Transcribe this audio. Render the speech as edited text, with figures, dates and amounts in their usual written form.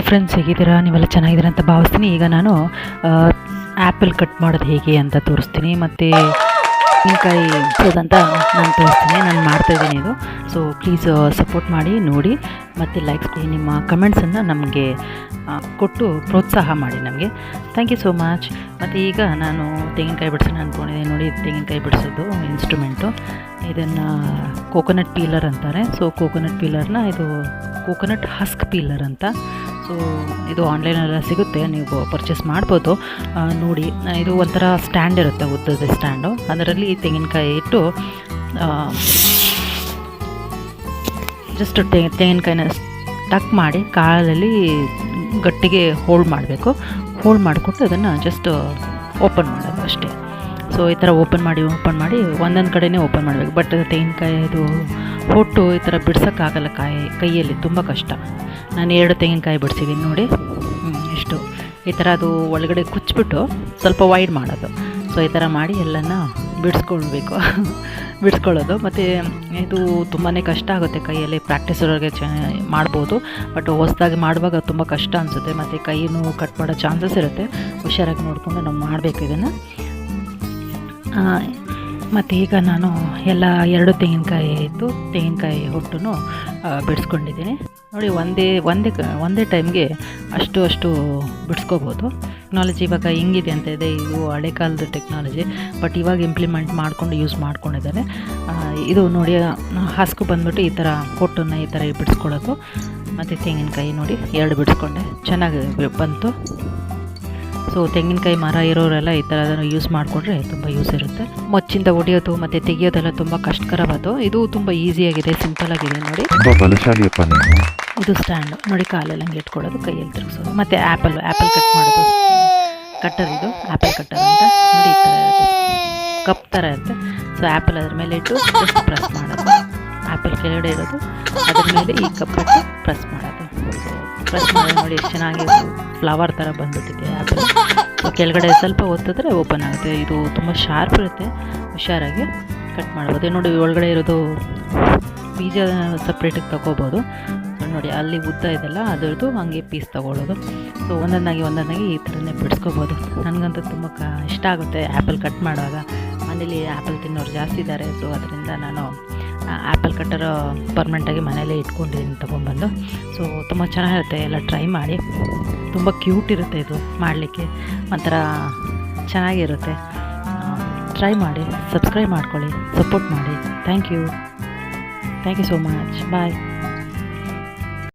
Friends, ಹೇಗಿದ್ದೀರಾ? ನೀವೆಲ್ಲ ಚೆನ್ನಾಗಿದ್ದೀರಾ ಅಂತ ಭಾವಿಸ್ತೀನಿ. ಈಗ ನಾನು ಆ್ಯಪಲ್ ಕಟ್ ಮಾಡೋದು ಹೇಗೆ ಅಂತ ತೋರಿಸ್ತೀನಿ, ಮತ್ತು ತೆಂಗಿನಕಾಯಿ ಅಂತ ನಾನು ತೋರಿಸ್ತೀನಿ. ನಾನು ಮಾಡ್ತಾಯಿದ್ದೀನಿ ಇದು. ಸೊ ಪ್ಲೀಸ್ ಸಪೋರ್ಟ್ ಮಾಡಿ, ನೋಡಿ, ಮತ್ತು ಲೈಕ್ಸ್ ಕೊಡಿ. ನಿಮ್ಮ ಕಮೆಂಟ್ಸನ್ನು ನಮಗೆ ಕೊಟ್ಟು ಪ್ರೋತ್ಸಾಹ ಮಾಡಿ ನಮಗೆ. Thank you so much. ಮತ್ತು ಈಗ ನಾನು ತೆಂಗಿನಕಾಯಿ ಬಿಡಿಸೋಣ ಅಂದ್ಕೊಂಡಿದ್ದೀನಿ. ನೋಡಿ, ತೆಂಗಿನಕಾಯಿ ಬಿಡಿಸೋದು ಇನ್ಸ್ಟ್ರೂಮೆಂಟು. ಇದನ್ನು ಕೋಕೋನಟ್ ಪೀಲರ್ ಅಂತಾರೆ. ಸೊ ಕೋಕೋನಟ್ ಪೀಲರ್ನ ಇದು ಕೋಕೋನಟ್ ಹಸ್ಕ್ ಪೀಲರ್ ಅಂತ. ಸೊ ಇದು ಆನ್ಲೈನೆಲ್ಲ ಸಿಗುತ್ತೆ, ನೀವು ಪರ್ಚೇಸ್ ಮಾಡ್ಬೋದು. ನೋಡಿ, ಇದು ಒಂಥರ ಸ್ಟ್ಯಾಂಡ್ ಇರುತ್ತೆ, ಉದ್ದದ ಸ್ಟ್ಯಾಂಡು. ಅದರಲ್ಲಿ ತೆಂಗಿನಕಾಯಿ ಇಟ್ಟು ಜಸ್ಟ್ ತೆಂಗಿನಕಾಯಿನ ಟಕ್ ಮಾಡಿ ಕಾಲಲ್ಲಿ ಗಟ್ಟಿಗೆ ಹೋಲ್ಡ್ ಮಾಡಬೇಕು. ಹೋಲ್ಡ್ ಮಾಡಿಕೊಟ್ಟು ಅದನ್ನು ಜಸ್ಟ್ ಓಪನ್ ಮಾಡೋದು ಅಷ್ಟೇ. ಸೊ ಈ ಥರ ಓಪನ್ ಮಾಡಿ ಒಂದೊಂದು ಕಡೆಯೇ ಓಪನ್ ಮಾಡಬೇಕು. ಬಟ್ ತೆಂಗಿನಕಾಯಿ ಇದು ಹೊಟ್ಟು ಈ ಥರ ಬಿಡ್ಸೋಕ್ಕಾಗಲ್ಲ, ಕೈಯಲ್ಲಿ ತುಂಬ ಕಷ್ಟ. ನಾನು 2 ತೆಂಗಿನಕಾಯಿ ಬಿಡಿಸಿದ್ದೀನಿ ನೋಡಿ. ಇಷ್ಟು ಈ ಥರ ಅದು ಒಳಗಡೆ ಕುಚ್ಚಿಬಿಟ್ಟು ಸ್ವಲ್ಪ ವೈಡ್ ಮಾಡೋದು. ಸೊ ಈ ಥರ ಮಾಡಿ ಎಲ್ಲನ ಬಿಡಿಸ್ಕೊಳ್ಳೋದು. ಮತ್ತು ಇದು ತುಂಬಾ ಕಷ್ಟ ಆಗುತ್ತೆ ಕೈಯಲ್ಲಿ. ಪ್ರಾಕ್ಟೀಸ್ ಒಳಗೆ ಮಾಡ್ಬೋದು, ಬಟ್ ಹೊಸದಾಗಿ ಮಾಡುವಾಗ ತುಂಬ ಕಷ್ಟ ಅನಿಸುತ್ತೆ. ಮತ್ತು ಕೈಯೂ ಕಟ್ ಮಾಡೋ ಚಾನ್ಸಸ್ ಇರುತ್ತೆ. ಹುಷಾರಾಗಿ ನೋಡಿಕೊಂಡು ನಾವು ಮಾಡಬೇಕು ಇದನ್ನು. ಮತ್ತು ಈಗ ನಾನು ಎಲ್ಲ 2 ತೆಂಗಿನಕಾಯಿ ಇತ್ತು, ತೆಂಗಿನಕಾಯಿ ಹೊಟ್ಟನ್ನು ಬಿಡಿಸ್ಕೊಂಡಿದ್ದೀನಿ ನೋಡಿ. ಒಂದೇ ಟೈಮ್ಗೆ ಅಷ್ಟು ಬಿಡಿಸ್ಕೋಬೋದು. ಟೆಕ್ನಾಲಜಿ ಇವಾಗ ಹೆಂಗಿದೆ ಅಂತ ಇದೆ, ಇದು ಹಳೆ ಕಾಲದ ಟೆಕ್ನಾಲಜಿ, ಬಟ್ ಇವಾಗ ಇಂಪ್ಲಿಮೆಂಟ್ ಮಾಡಿಕೊಂಡು ಯೂಸ್ ಮಾಡ್ಕೊಂಡಿದ್ದಾರೆ. ಇದು ನೋಡಿ, ಹಸ್ಕು ಬಂದ್ಬಿಟ್ಟು ಈ ಥರ ಹೊಟ್ಟನ್ನು ಈ ಥರ ಬಿಡಿಸ್ಕೊಳ್ಳೋದು. ಮತ್ತು ತೆಂಗಿನಕಾಯಿ ನೋಡಿ 2 ಬಿಡಿಸ್ಕೊಂಡೆ, ಚೆನ್ನಾಗಿ ಬಂತು. ಸೊ ತೆಂಗಿನಕಾಯಿ ಮರ ಇರೋರೆಲ್ಲ ಈ ಥರ ಯೂಸ್ ಮಾಡಿಕೊಂಡ್ರೆ ತುಂಬ ಯೂಸ್ ಇರುತ್ತೆ. ಮೊಚ್ಚಿಂದ ಹೊಡೆಯೋದು ಮತ್ತು ತೆಗಿಯೋದೆಲ್ಲ ತುಂಬ ಕಷ್ಟಕರವಾದ. ಇದು ತುಂಬ ಈಸಿಯಾಗಿದೆ, ಸಿಂಪಲ್ ಆಗಿದೆ ನೋಡಿ. ಇದು ಸ್ಟ್ಯಾಂಡ್ ನೋಡಿ, ಕಾಲಲ್ಲಿ ಹಂಗೆ ಇಟ್ಕೊಳ್ಳೋದು, ಕೈಯಲ್ಲಿ ತಿರುಗಿಸೋದು. ಮತ್ತು ಆ್ಯಪಲ್ ಕಟ್ ಮಾಡೋದು ಕಟ್ಟರ್, ಇದು ಆ್ಯಪಲ್ ಕಟ್ಟರ್ ಅಂತ ನೋಡಿ. ಈ ಥರ ಇರುತ್ತೆ, ಕಪ್ ಥರ ಇರುತ್ತೆ. ಸೊ ಆ್ಯಪಲ್ ಅದ್ರ ಮೇಲೆ ಇಟ್ಟು ಜಸ್ಟ್ ಪ್ರೆಸ್ ಮಾಡೋದು. ಆ್ಯಪಲ್ ಕೆಳಗಡೆ ಇರೋದು, ಅದ್ರ ಮೇಲೆ ಈ ಕಪ್ ಇಟ್ಟು ಪ್ರೆಸ್ ಮಾಡೋದು. ಪ್ರೆಸ್ ಮಾಡೋದು ನೋಡಿ, ಎಷ್ಟು ಚೆನ್ನಾಗಿ ಫ್ಲವರ್ ಥರ ಬಂದುಬಿಟ್ಟಿದೆ ಆ್ಯಪಲ್. ಸೊ ಕೆಳಗಡೆ ಸ್ವಲ್ಪ ಒತ್ತಿದ್ರೆ ಓಪನ್ ಆಗುತ್ತೆ. ಇದು ತುಂಬ ಶಾರ್ಪ್ ಇರುತ್ತೆ, ಹುಷಾರಾಗಿ ಕಟ್ ಮಾಡ್ಬೋದು. ನೋಡಿ, ಒಳಗಡೆ ಇರೋದು ಬೀಜ ಸಪ್ರೇಟಿಗೆ ತಗೋಬೋದು. ನೋಡಿ, ಅಲ್ಲಿ ಉದ್ದ ಇದೆಲ್ಲ ಅದರದ್ದು ಹಂಗೆ ಪೀಸ್ ತೊಗೊಳ್ಳೋದು. ಸೊ ಒಂದೊಂದಾಗಿ ಈ ಥರನೇ ಬಿಡಿಸ್ಕೋಬೋದು. ನನಗಂತೂ ತುಂಬ ಇಷ್ಟ ಆಗುತ್ತೆ ಆ್ಯಪಲ್ ಕಟ್ ಮಾಡುವಾಗ. ಮನೇಲಿ ಆ್ಯಪಲ್ ತಿನ್ನೋರು ಜಾಸ್ತಿ ಇದ್ದಾರೆ. ಸೊ ಅದರಿಂದ ನಾನು ಆ್ಯಪಲ್ ಕಟ್ಟರ್ ಪರ್ಮನೆಂಟಾಗಿ ಮನೆಯಲ್ಲೇ ಇಟ್ಕೊಂಡಿದ್ದೀನಿ ತೊಗೊಂಬಂದು. ಸೊ ತುಂಬ ಚೆನ್ನಾಗಿರುತ್ತೆ, ಎಲ್ಲ ಟ್ರೈ ಮಾಡಿ. ತುಂಬ ಕ್ಯೂಟ್ ಇರುತ್ತೆ ಇದು ಮಾಡಲಿಕ್ಕೆ, ಒಂಥರ ಚೆನ್ನಾಗಿರುತ್ತೆ. ಟ್ರೈ ಮಾಡಿ, ಸಬ್ಸ್ಕ್ರೈಬ್ ಮಾಡ್ಕೊಳ್ಳಿ, ಸಪೋರ್ಟ್ ಮಾಡಿ. Thank you so much. Bye.